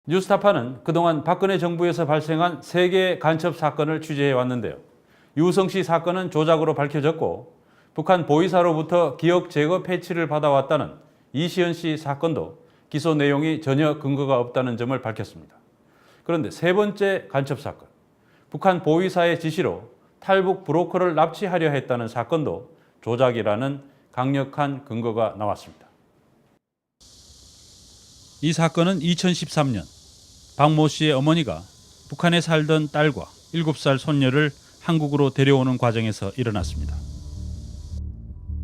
뉴스타파는 그동안 박근혜 정부에서 발생한 3개의 간첩 사건을 취재해 왔는데요. 유우성 씨 사건은 조작으로 밝혀졌고 북한 보위사로부터 기억 제거 패치를 받아왔다는 이시연 씨 사건도 기소 내용이 전혀 근거가 없다는 점을 밝혔습니다. 그런데 3번째 간첩 사건, 북한 보위사의 지시로 탈북 브로커를 납치하려 했다는 사건도 조작이라는 강력한 근거가 나왔습니다. 이 사건은 2013년 박 모 씨의 어머니가 북한에 살던 딸과 7살 손녀를 한국으로 데려오는 과정에서 일어났습니다.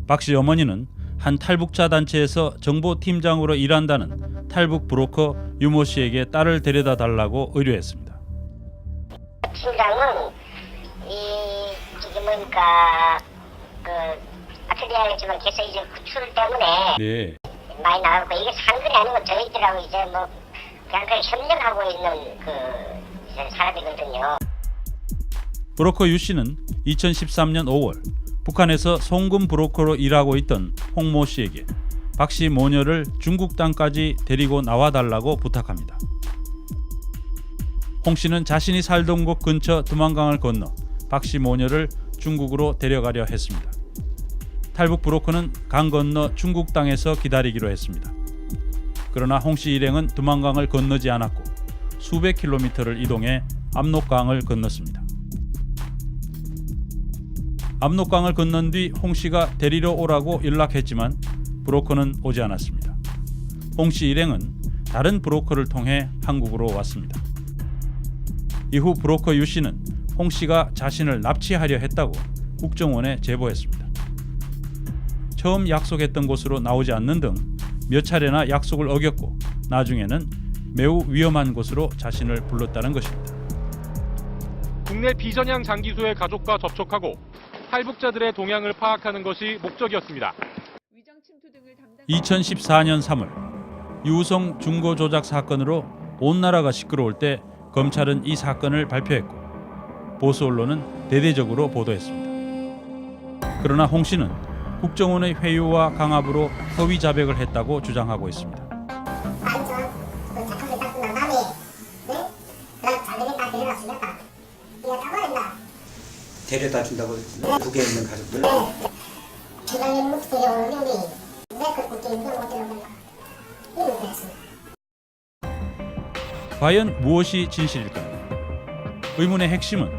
박 씨 어머니는 한 탈북자 단체에서 정보팀장으로 일한다는 탈북 브로커 유모 씨에게 딸을 데려다 달라고 의뢰했습니다. 팀장은 이게 뭐니까 아틀리에 했지만 계속 이제 구출 때문에 네. 많이 나가고 이게 상근이 아닌 건 저희들하고 이제 뭐 그냥 협력하고 있는 이제 사람이거든요. 브로커 유 씨는 2013년 5월 북한에서 송금 브로커로 일하고 있던 홍 모 씨에게 박 씨 모녀를 중국 땅까지 데리고 나와달라고 부탁합니다. 홍 씨는 자신이 살던 곳 근처 두만강을 건너 박 씨 모녀를 중국으로 데려가려 했습니다. 탈북 브로커는 강 건너 중국 땅에서 기다리기로 했습니다. 그러나 홍 씨 일행은 두만강을 건너지 않았고 수백 킬로미터를 이동해 압록강을 건넜습니다. 압록강을 건넌 뒤 홍 씨가 데리러 오라고 연락했지만 브로커는 오지 않았습니다. 홍 씨 일행은 다른 브로커를 통해 한국으로 왔습니다. 이후 브로커 유 씨는 홍 씨가 자신을 납치하려 했다고 국정원에 제보했습니다. 처음 약속했던 곳으로 나오지 않는 등 몇 차례나 약속을 어겼고 나중에는 매우 위험한 곳으로 자신을 불렀다는 것입니다. 국내 비전향 장기수의 가족과 접촉하고 탈북자들의 동향을 파악하는 것이 목적이었습니다. 2014년 3월 유우성 중고 조작 사건으로 온 나라가 시끄러울 때 검찰은 이 사건을 발표했고 보수 언론은 대대적으로 보도했습니다. 그러나 홍 씨는 국정원의 회유와 강압으로 허위 자백을 했다고 주장하고 있습니다. 데려다 준다고 북에 있는 가족들. 과연 무엇이 진실일까요? 의문의 핵심은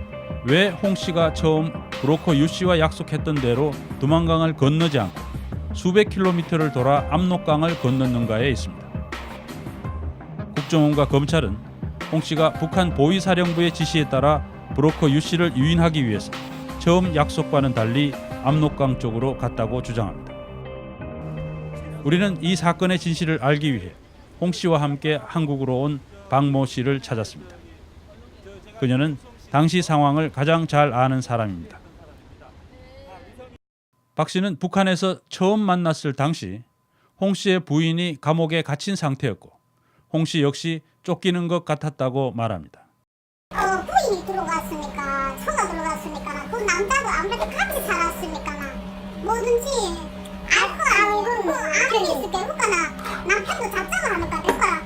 왜 홍 씨가 처음 브로커 유 씨와 약속했던 대로 두만강을 건너지 않고 수백 킬로미터를 돌아 압록강을 건넜는가에 있습니다. 국정원과 검찰은 홍 씨가 북한 보위사령부의 지시에 따라 브로커 유 씨를 유인하기 위해서 처음 약속과는 달리 압록강 쪽으로 갔다고 주장합니다. 우리는 이 사건의 진실을 알기 위해 홍 씨와 함께 한국으로 온 박 모 씨를 찾았습니다. 그녀는 당시 상황을 가장 잘 아는 사람입니다. 박 씨는 북한에서 처음 만났을 당시 홍 씨의 부인이 감옥에 갇힌 상태였고 홍 씨 역시 쫓기는 것 같았다고 말합니다. 부인이 들어갔으니까 처가 들어갔으니까 그 남자도 아무래도 같이 살았으니까 뭐든지 알고 아는 있을 게 그러니까 남편도 잡자고 하니까 그러니까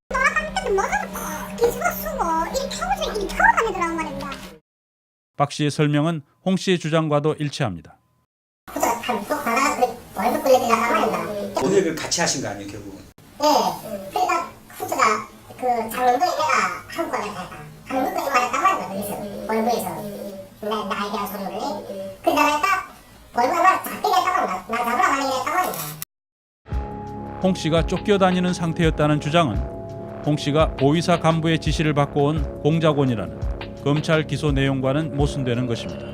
돌아가는 때도 뭐든 기술을 쓰고 이리 타고 다니더라고 말입니다. 박 씨의 설명은 홍 씨의 주장과도 일치합니다. 오늘 같이 하신 거 아니에요 결국은? 네, 그러니까 후주가 장로에 내가 한국 가서 한국까지 말했단 말이야. 월부에서 나에 대한 소리를 그 다음에 딱 월부가 말 잡히겠다고 나 잡으러 가는 게 했단 말이야. 홍 씨가 쫓겨다니는 상태였다는 주장은 홍 씨가 보위사 간부의 지시를 받고 온 공작원이라는 검찰 기소 내용과는 모순되는 것입니다.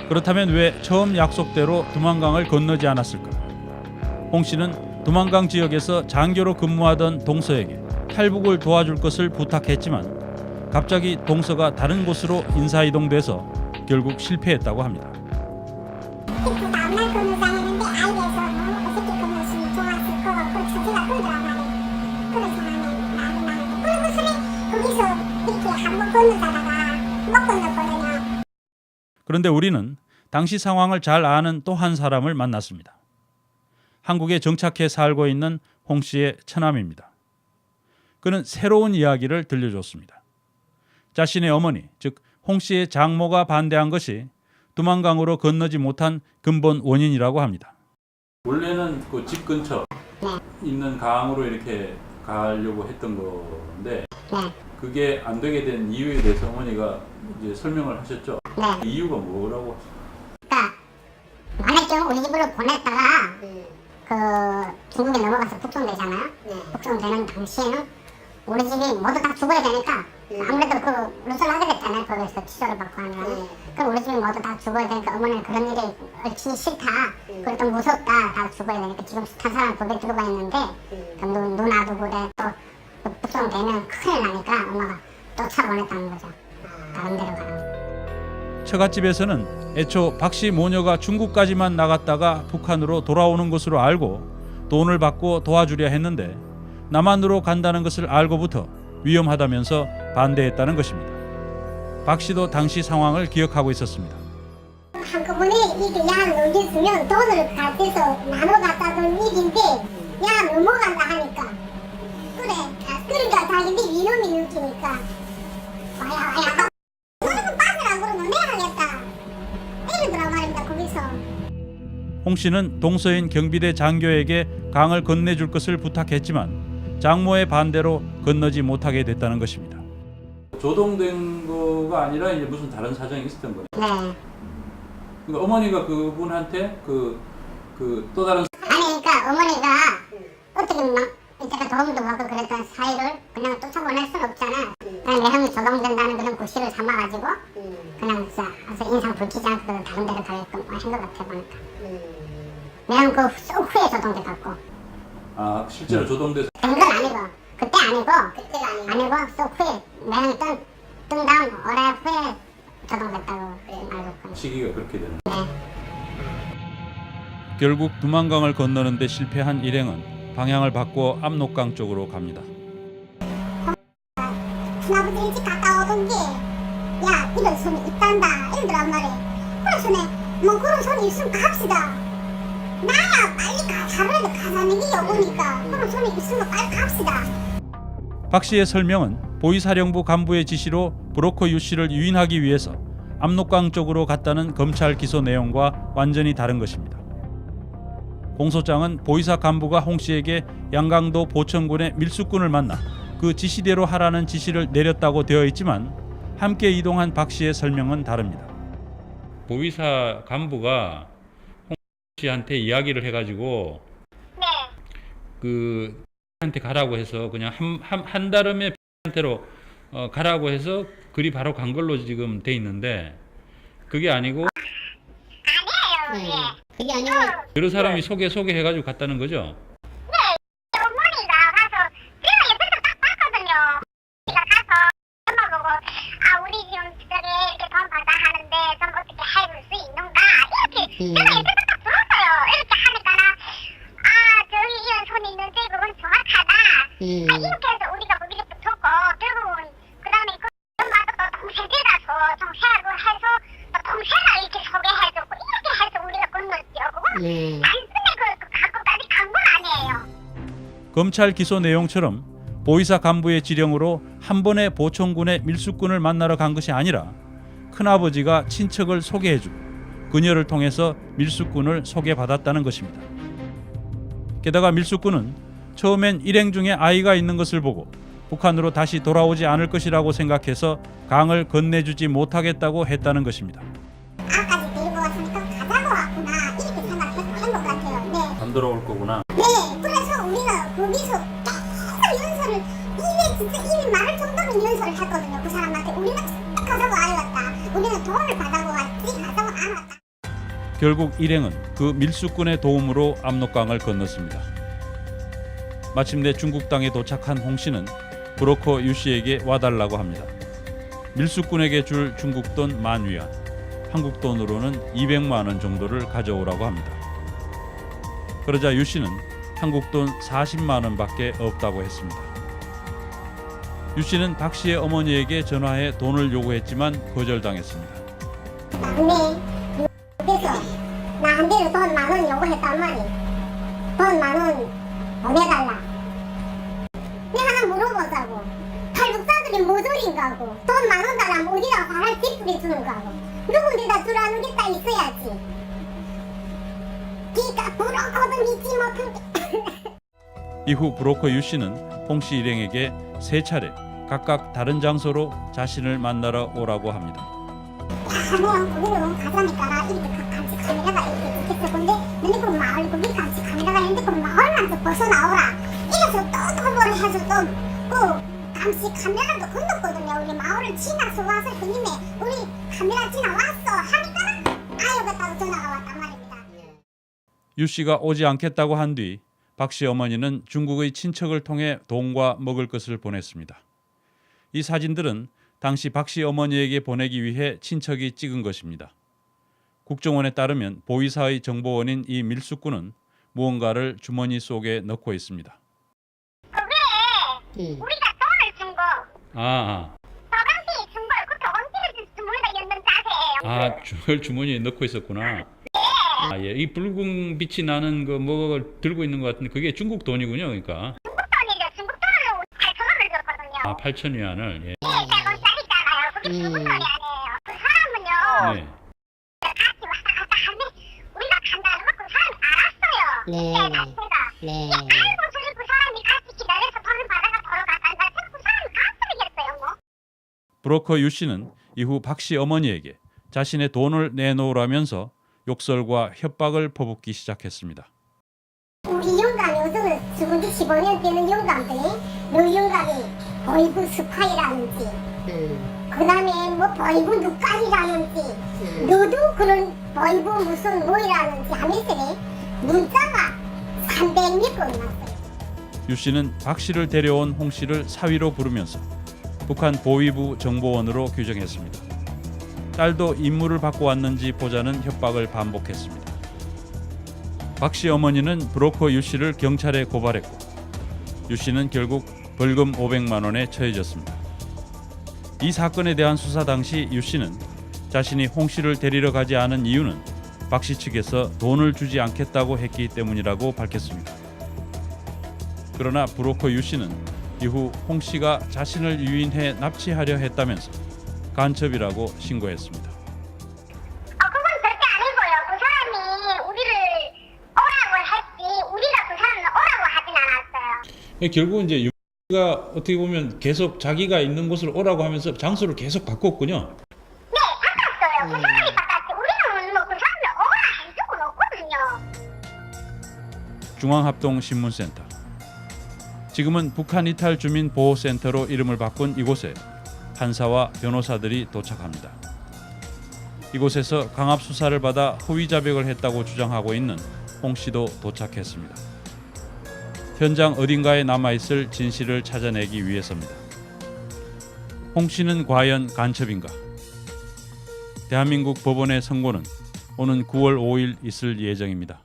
그렇다면 왜 처음 약속대로 두만강을 건너지 않았을까? 홍 씨는 두만강 지역에서 장교로 근무하던 동서에게 탈북을 도와줄 것을 부탁했지만 갑자기 동서가 다른 곳으로 인사이동돼서 결국 실패했다고 합니다. 그 다음날 근무장했는데 아이에서 어떻게 근무시 좋았을 거고 그 자체가 그러더란 말이에요. 그래서 나는 그리고 소리 거기서 이렇게 한번 건너다가 못 건너거든요. 그런데 우리는 당시 상황을 잘 아는 또 한 사람을 만났습니다. 한국에 정착해 살고 있는 홍 씨의 처남입니다. 그는 새로운 이야기를 들려줬습니다. 자신의 어머니, 즉 홍 씨의 장모가 반대한 것이 두만강으로 건너지 못한 근본 원인이라고 합니다. 원래는 그 집 근처 있는 강으로 이렇게 가려고 했던 건데 그게 안 되게 된 이유에 대해서 어머니가 이제 설명을 하셨죠. 네. 이유가 뭐라고? 그러니까 만약 좀 우리 집으로 보냈다가 그 중국에 넘어가서 북송되잖아요. 북송되는 당시에는 우리 집이 모두 다 죽어야 되니까 아무래도 그 루스를 하게 됐잖아요. 거기서 치료를 받고 하면 그럼 우리 집이 모두 다 죽어야 되니까 어머니는 그런 일이 얼씬히 싫다. 그리고 또 무섭다. 다 죽어야 되니까 지금 한 사람 법에 들어가 있는데 누나도 그래 또 북송되면 큰일 나니까 엄마가 쫓아보냈다는 거죠. 다른 데로 가는. 처갓집에서는 애초 박 씨 모녀가 중국까지만 나갔다가 북한으로 돌아오는 것으로 알고 돈을 받고 도와주려 했는데 남한으로 간다는 것을 알고부터 위험하다면서 반대했다는 것입니다. 박 씨도 당시 상황을 기억하고 있었습니다. 한꺼번에 이게 야 넘겼으면 돈을 가져서 나눠 갖다 준 일인데 야 넘어간다 하니까 그래 그러니까 자기들이 이놈이 느끼니까 와야 그러면 빠지라 그러면 내가 하겠다 이러더라 말입니다. 거기서 홍 씨는 동서인 경비대 장교에게 강을 건네줄 것을 부탁했지만 장모의 반대로 건너지 못하게 됐다는 것입니다. 조동된 거가 아니라 이제 무슨 다른 사정이 있었던 거네. 네. 그러니까 어머니가 그분한테 또 다른 아니 그러니까 어머니가 어떻게 막 이때가 도움도 받고 그랬던 사이를 그냥 쫓아보낼 순 없잖아. 그냥 내 형이 조동된다는 그런 구실을 삼아가지고 그냥 진짜 인상 불키지 않고 다른 데로 가게끔 한 것 같아 보니까. 내 형 그 후에 조동돼 갖고. 실제로 조동돼서 된 건 아니고 그때 아니고 쏙 후에 내 형이 뜬 다음 오래 후에 조동됐다고 알고. 시기가 그렇게 되는. 결국 두만강을 건너는 데 실패한 일행은 방향을 바꿔 압록강 쪽으로 갑니다. 큰아버지 일찍 갔다 오던 게야 이런 손이 있단다 이러더란 말이야. 그래서 뭐 그런 손이 있으면 갑시다. 나야 빨리 다른 데 가자는 게 여보니까 그런 손이 있으면 빨리 갑시다. 박 씨의 설명은 보이사령부 간부의 지시로 브로커 유 씨를 유인하기 위해서 압록강 쪽으로 갔다는 검찰 기소 내용과 완전히 다른 것입니다. 공소장은 보이사 간부가 홍 씨에게 양강도 보천군의 밀수꾼을 만나 그 지시대로 하라는 지시를 내렸다고 되어 있지만 함께 이동한 박 씨의 설명은 다릅니다. 보이사 간부가 홍 씨한테 이야기를 해가지고 그 한테 가라고 해서 그냥 한 달음에 한테로 가라고 해서 그리 바로 간 걸로 지금 돼 있는데 그게 아니고 아니에요. 그게 아니고 여러 사람이 소개해가지고 갔다는 거죠? 어머니가 가서 제가 옆에서 딱 봤거든요. 제가 가서 엄마 보고 우리 지금 저기 이렇게 돈 받아 하는데 좀 어떻게 해줄 수 있는가 이렇게 제가 옆에서 딱 들었어요. 이렇게 하니까는 저기 이런 손이 있는데 그건 정확하다. 이렇게 해서 우리가 거기서 붙었고 결국은 그 다음에 그 엄마도 또 동생 데려가서 동생을 해서 또 동생을 이렇게 소개해주고 이렇게 해서 우리가 건넜죠. 그건 단순히 갖고까지 간 건 아니에요. 검찰 기소 내용처럼 보이사 간부의 지령으로 한 번에 보천군의 밀수꾼을 만나러 간 것이 아니라 큰아버지가 친척을 소개해주고 그녀를 통해서 밀수꾼을 소개받았다는 것입니다. 게다가 밀수꾼은 처음엔 일행 중에 아이가 있는 것을 보고 북한으로 다시 돌아오지 않을 것이라고 생각해서 강을 건네주지 못하겠다고 했다는 것입니다. 아까지 데리고 왔으니까 가자고 왔구나 이렇게 생각한 것 같아요. 네. 안 돌아올 거구나. 네, 그래서 우리가 거기서 계속 연설을 입에 진짜 입이 마를 정도로 연설을 했거든요. 그 사람한테 우리는 가자고 안 왔다. 우리는 돈을 받아고 왔지 가자고 안 왔다. 결국 일행은 그 밀수꾼의 도움으로 압록강을 건넜습니다. 마침내 중국 땅에 도착한 홍 씨는 브로커 유 씨에게 와달라고 합니다. 밀수꾼에게 줄 중국 돈 10,000위안, 한국 돈으로는 200만 원 정도를 가져오라고 합니다. 그러자 유 씨는 한국 돈 40만 원밖에 없다고 했습니다. 유 씨는 박 씨의 어머니에게 전화해 돈을 요구했지만 거절당했습니다. 네, 그래서 나한테는 돈 10,000원 요구했단 말이에요. 돈 10,000원 보내달라. 내가 하나 물어보자. 이게 모조리인가고 돈 10,000원 달라면 어디다 바랄 뒷불이 주는 거고 누군데다 주라는 게 다 있어야지. 그러니까 브로커도 믿지 못한 이후 브로커 유 씨는 홍 씨 일행에게 3차례 각각 다른 장소로 자신을 만나러 오라고 합니다. 하면 거기로 가자니까 이렇게 같이 카메라가 이렇게 찍혔어. 근데 너네 그 마을 거기 같이 카메라가 있는데 그 마을만 좀 벗어나오라. 이래서 또 통보를 해서 또그 감시 카메라도 건넜거든요. 우리 마을을 지나서 와서 그님에 우리 카메라 지나왔어 하니까 아유겠다고 전화가 왔단 말입니다. 유 씨가 오지 않겠다고 한 뒤 박 씨 어머니는 중국의 친척을 통해 돈과 먹을 것을 보냈습니다. 이 사진들은 당시 박 씨 어머니에게 보내기 위해 친척이 찍은 것입니다. 국정원에 따르면 보이사의 정보원인 이 밀수꾼은 무언가를 주머니 속에 넣고 있습니다. 그게 우리가 돈을 준 거, 서방씨 준 걸 그 서방씨를 주머니가 였는 자세예요. 그걸 주머니에 넣고 있었구나. 예. 이 붉은 빛이 나는 거 뭐 들고 있는 것 같은데 그게 중국 돈이군요, 그러니까. 중국 돈이죠. 중국 돈으로 8,000원을 줬거든요. 8,000위안을. 예. 100원짜리잖아요. 그게 중국 돈이 아니에요. 그 사람은요. 네. 같이 왔다 갔다 하는데 우리가 간다는 걸 그 사람이 알았어요. 네. 자체가. 네. 알고 저리 그 사람이 같이 기다려서 돈을 받아가 돌아갔다는 자체가 그 사람이 가스리겠어요, 뭐. 브로커 유 씨는 이후 박 씨 어머니에게 자신의 돈을 내놓으라면서 욕설과 협박을 퍼붓기 시작했습니다. 우리 영감이 요즘은 죽은 지 15년 되는 영감들이 너 영감이 보이부 스파이라는지 그 다음에 뭐 보이부 누까리라는지 너도 그런 보이부 무슨 뭐이라는지 하면서 문자가 300몇 건 왔어요. 유 씨는 박 씨를 데려온 홍 씨를 사위로 부르면서 북한 보위부 정보원으로 규정했습니다. 딸도 임무를 받고 왔는지 보자는 협박을 반복했습니다. 박 씨 어머니는 브로커 유 씨를 경찰에 고발했고 유 씨는 결국 벌금 500만 원에 처해졌습니다. 이 사건에 대한 수사 당시 유 씨는 자신이 홍 씨를 데리러 가지 않은 이유는 박 씨 측에서 돈을 주지 않겠다고 했기 때문이라고 밝혔습니다. 그러나 브로커 유 씨는 이후 홍 씨가 자신을 유인해 납치하려 했다면서 간첩이라고 신고했습니다. 그건 절대 아니고요. 그 사람이 우리를 오라고 했지 우리가 그 사람을 오라고 하진 않았어요. 결국은 이제 유가 어떻게 보면 계속 자기가 있는 곳으로 오라고 하면서 장소를 계속 바꿨군요. 네, 바꿨어요. 그 사람이 바꿨지. 우리는 뭐 그 사람을 오라 한 적은 없거든요. 중앙합동신문센터. 지금은 북한 이탈 주민 보호센터로 이름을 바꾼 이곳에 판사와 변호사들이 도착합니다. 이곳에서 강압 수사를 받아 허위 자백을 했다고 주장하고 있는 홍 씨도 도착했습니다. 현장 어딘가에 남아있을 진실을 찾아내기 위해서입니다. 홍 씨는 과연 간첩인가? 대한민국 법원의 선고는 오는 9월 5일 있을 예정입니다.